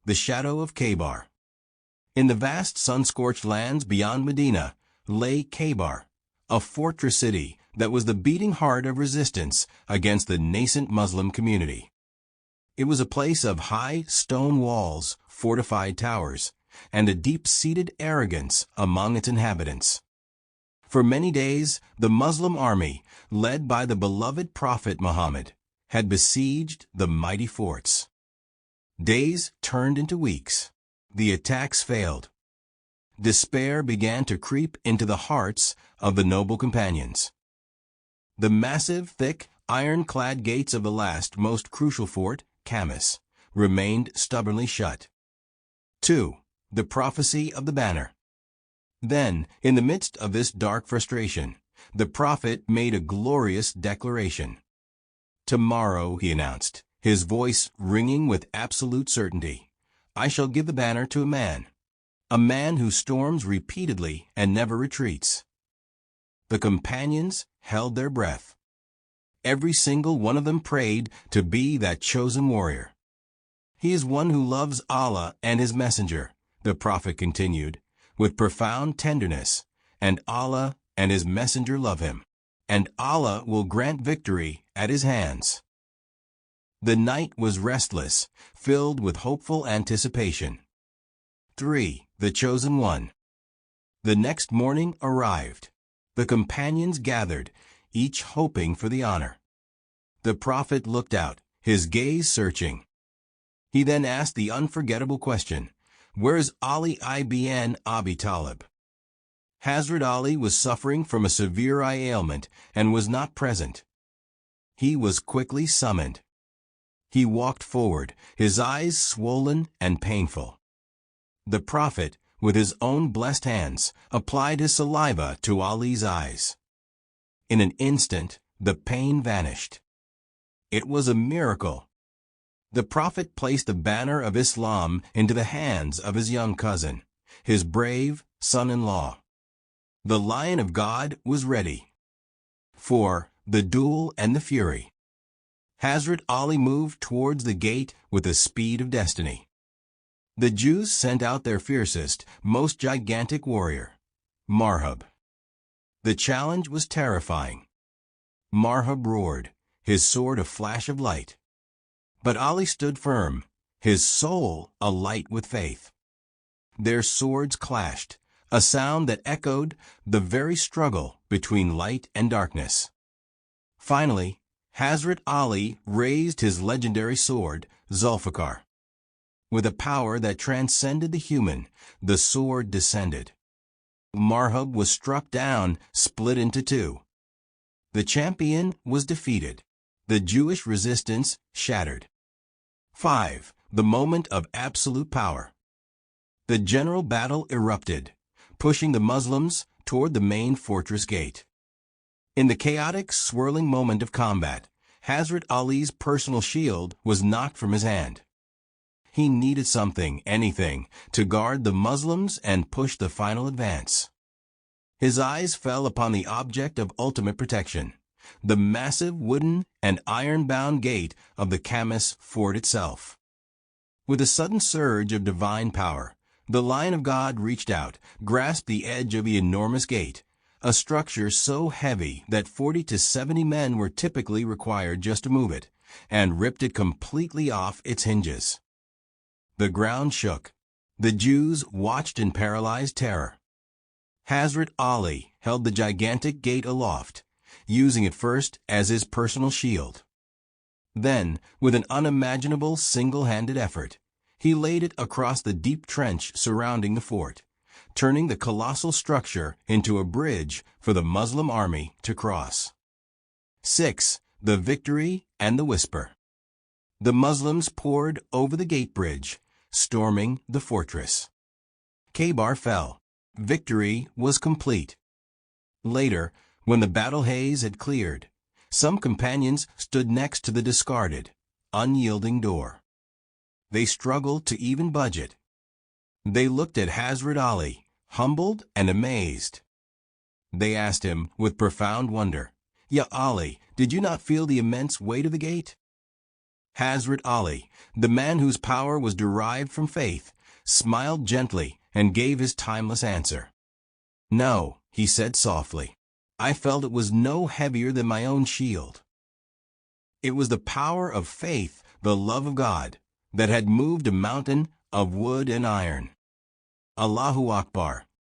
the shadow of Khaybar. In the vast sun-scorched lands beyond Medina lay Khaybar, a fortress city that was the beating heart of resistance against the nascent Muslim community. It was a place of high stone walls, fortified towers, and a deep-seated arrogance among its inhabitants. For many days, the Muslim army, led by the beloved Prophet Muhammad, had besieged the mighty forts. Days turned into weeks. The attacks failed. Despair began to creep into the hearts of the noble companions. The massive, thick, iron-clad gates of the last, most crucial fort, Camas, remained stubbornly shut. 2. The prophecy of the banner. Then, in the midst of this dark frustration, the prophet made a glorious declaration. "Tomorrow," he announced, his voice ringing with absolute certainty, "I shall give the banner to a man who storms repeatedly and never retreats." The companions held their breath. Every single one of them prayed to be that chosen warrior. "He is one who loves Allah and His Messenger," the prophet continued, with profound tenderness, "and Allah and His Messenger love him, and Allah will grant victory at his hands." The night was restless, filled with hopeful anticipation. 3. The chosen one. The next morning arrived. The companions gathered, each hoping for the honor. The prophet looked out, his gaze searching. He then asked the unforgettable question, "Where is Ali ibn Abi Talib?" Hazrat Ali was suffering from a severe eye ailment and was not present. He was quickly summoned. He walked forward, his eyes swollen and painful. The prophet, with his own blessed hands, applied his saliva to Ali's eyes. In an instant, the pain vanished. It was a miracle. The prophet placed the banner of Islam into the hands of his young cousin, his brave son-in-law. The Lion of God was ready. 4. The duel and the fury. Hazrat Ali moved towards the gate with the speed of destiny. The Jews sent out their fiercest, most gigantic warrior, Marhab. The challenge was terrifying. Marhab roared, his sword a flash of light. But Ali stood firm, his soul alight with faith. Their swords clashed, a sound that echoed the very struggle between light and darkness. Finally, Hazrat Ali raised his legendary sword, Zulfikar. With a power that transcended the human, the sword descended. Marhab was struck down, split into two. The champion was defeated. The Jewish resistance shattered. 5. The moment of absolute power. The general battle erupted, pushing the Muslims toward the main fortress gate. In the chaotic, swirling moment of combat, Hazrat Ali's personal shield was knocked from his hand. He needed something, anything, to guard the Muslims and push the final advance. His eyes fell upon the object of ultimate protection, the massive wooden and iron-bound gate of the Camas fort itself. With a sudden surge of divine power, the Lion of God reached out, grasped the edge of the enormous gate, a structure so heavy that 40 to 70 men were typically required just to move it, and ripped it completely off its hinges. The ground shook. The Jews watched in paralyzed terror. Hazrat Ali held the gigantic gate aloft, using it first as his personal shield. Then, with an unimaginable single-handed effort, he laid it across the deep trench surrounding the fort, turning the colossal structure into a bridge for the Muslim army to cross. 6. The victory and the whisper. The Muslims poured over the gate bridge, storming the fortress. Khaybar fell. Victory was complete. Later, when the battle haze had cleared, some companions stood next to the discarded, unyielding door. They struggled to even budge it. They looked at Hazrat Ali, humbled and amazed. They asked him with profound wonder, "Ya Ali, did you not feel the immense weight of the gate?" Hazrat Ali, the man whose power was derived from faith, smiled gently and gave his timeless answer. "No," he said softly. "I felt it was no heavier than my own shield. It was the power of faith, the love of God, that had moved a mountain of wood and iron." Allahu Akbar.